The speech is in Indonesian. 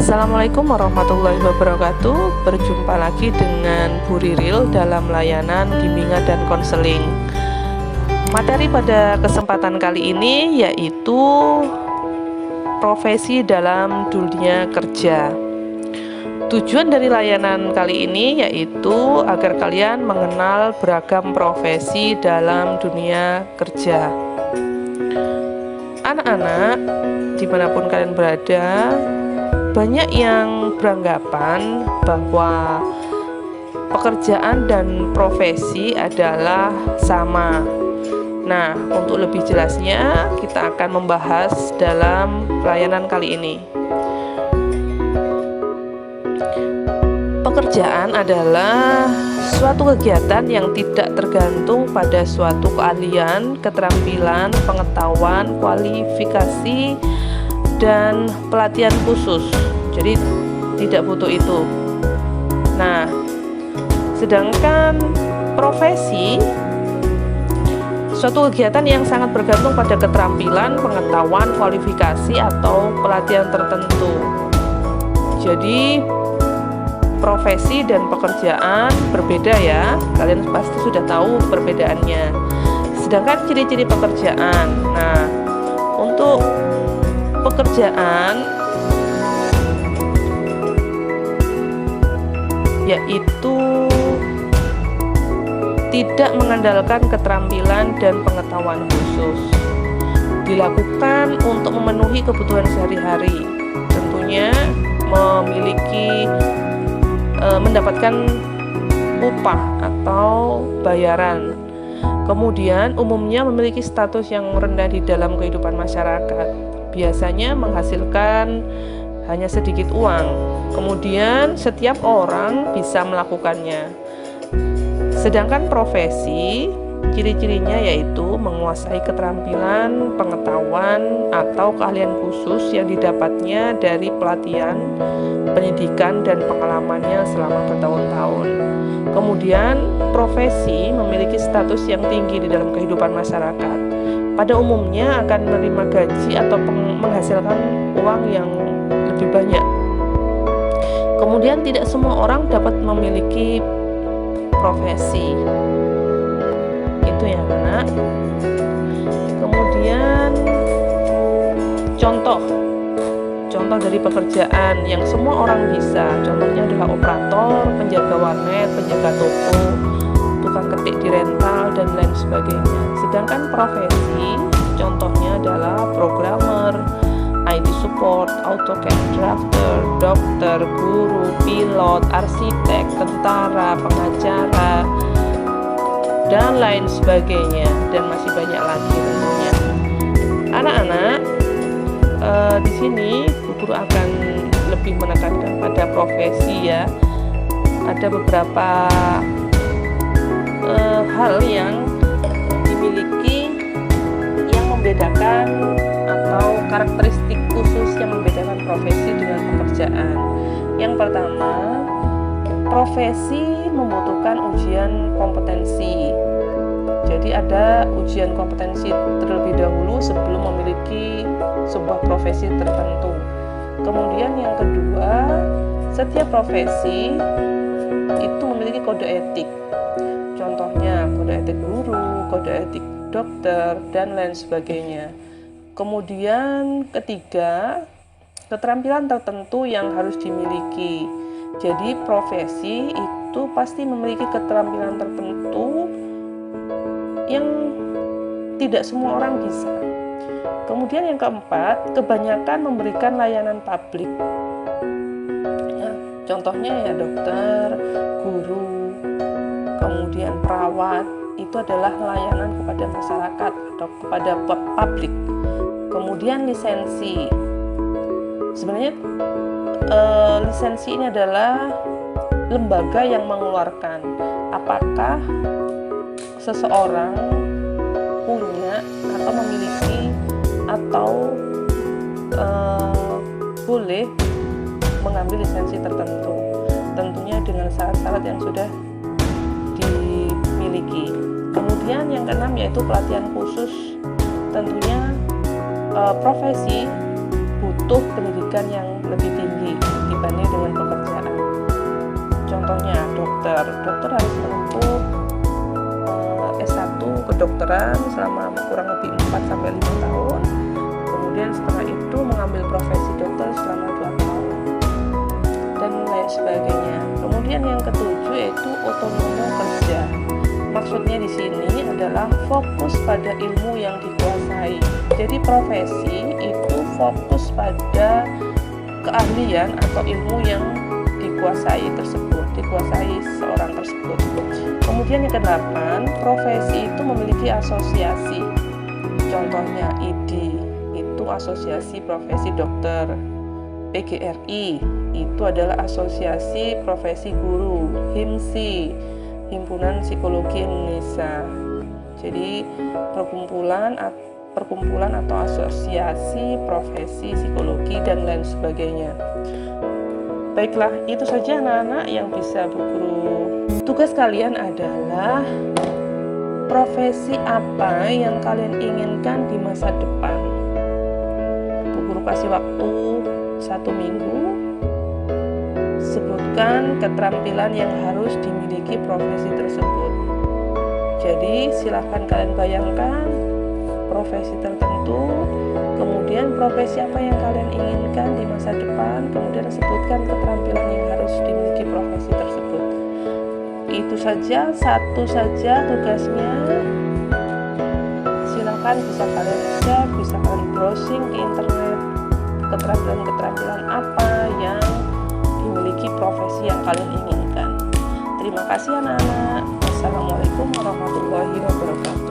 Assalamualaikum warahmatullahi wabarakatuh. Berjumpa lagi dengan Bu Riril dalam layanan bimbingan dan konseling. Materi pada kesempatan kali ini yaitu profesi dalam dunia kerja. Tujuan dari layanan kali ini yaitu agar kalian mengenal beragam profesi dalam dunia kerja. Anak-anak, dimanapun kalian berada, banyak yang beranggapan bahwa pekerjaan dan profesi adalah sama. Nah, untuk lebih jelasnya, kita akan membahas dalam layanan kali ini. Pekerjaan adalah suatu kegiatan yang tidak tergantung pada suatu keahlian, keterampilan, pengetahuan, kualifikasi, dan pelatihan khusus. Jadi tidak butuh itu. Nah, sedangkan profesi suatu kegiatan yang sangat bergantung pada keterampilan, pengetahuan, kualifikasi, atau pelatihan tertentu. Jadi profesi dan pekerjaan berbeda ya. Kalian pasti sudah tahu perbedaannya. Sedangkan ciri-ciri pekerjaan. Nah, untuk pekerjaan yaitu tidak mengandalkan keterampilan dan pengetahuan khusus, dilakukan untuk memenuhi kebutuhan sehari-hari, tentunya mendapatkan upah atau bayaran. Kemudian umumnya memiliki status yang rendah di dalam kehidupan masyarakat, biasanya menghasilkan hanya sedikit uang. Kemudian setiap orang bisa melakukannya. Sedangkan profesi, ciri-cirinya yaitu menguasai keterampilan, pengetahuan, atau keahlian khusus yang didapatnya dari pelatihan, pendidikan, dan pengalamannya selama bertahun-tahun. Kemudian profesi memiliki status yang tinggi di dalam kehidupan masyarakat. Pada umumnya akan menerima gaji atau menghasilkan uang yang lebih banyak. Kemudian tidak semua orang dapat memiliki profesi. Itu ya, anak. Kemudian contoh dari pekerjaan yang semua orang bisa. Contohnya adalah operator, penjaga warnet, penjaga toko, tukang ketik di rental, dan lain sebagainya. Sedangkan profesi contohnya adalah programmer, IT support, AutoCAD drafter, dokter, guru, pilot, arsitek, tentara, pengacara, dan lain sebagainya, dan masih banyak lagi tentunya. Anak-anak, di sini guru akan lebih menekankan pada profesi ya. Ada beberapa hal yang dimiliki yang membedakan atau karakteristik khusus yang membedakan profesi dengan pekerjaan. Yang pertama, profesi membutuhkan ujian kompetensi. Jadi ada ujian kompetensi terlebih dahulu sebelum memiliki sebuah profesi tertentu. Kemudian yang kedua, setiap profesi itu memiliki kode etik. Contohnya kode etik guru, kode etik dokter, dan lain sebagainya. Kemudian ketiga, keterampilan tertentu yang harus dimiliki. Jadi profesi itu pasti memiliki keterampilan tertentu yang tidak semua orang bisa. Kemudian yang keempat, kebanyakan memberikan layanan publik. Ya, contohnya ya dokter, guru, kemudian perawat, itu adalah layanan kepada masyarakat atau kepada publik. Kemudian lisensi. Sebenarnya lisensi ini adalah lembaga yang mengeluarkan apakah seseorang punya atau memiliki atau boleh mengambil lisensi tertentu, tentunya dengan syarat-syarat yang sudah dimiliki. Kemudian yang keenam yaitu pelatihan khusus. Tentunya profesi butuh butuh pendidikan yang lebih tinggi dibanding dengan pekerjaan. Contohnya dokter harus menempuh S1 kedokteran selama kurang lebih 4-5 tahun. Kemudian setelah itu mengambil profesi dokter selama 2 tahun dan lain sebagainya. Kemudian yang ketujuh yaitu otonomo kerja. Maksudnya di sini adalah fokus pada ilmu yang dikuasai. Jadi profesi itu fokus pada keahlian atau ilmu yang dikuasai seorang tersebut. Kemudian yang ke-8, profesi itu memiliki asosiasi. Contohnya ID, itu asosiasi profesi dokter. PGRI itu adalah asosiasi profesi guru. HIMSI, Himpunan Psikologi Indonesia. Jadi perkumpulan atau asosiasi profesi psikologi dan lain sebagainya. Baiklah, itu saja anak-anak yang bisa Bu Guru. Tugas kalian adalah profesi apa yang kalian inginkan di masa depan. Bu Guru kasih waktu 1 minggu. Sebutkan keterampilan yang harus dimiliki profesi tersebut. Jadi silahkan kalian bayangkan profesi tertentu, kemudian profesi apa yang kalian inginkan di masa depan, kemudian sebutkan keterampilan yang harus dimiliki profesi tersebut. Itu saja, satu saja tugasnya. Silakan bisa kalian cek, bisa kalian browsing di internet keterampilan-keterampilan apa yang dimiliki profesi yang kalian inginkan. Terima kasih anak-anak. Assalamualaikum warahmatullahi wabarakatuh.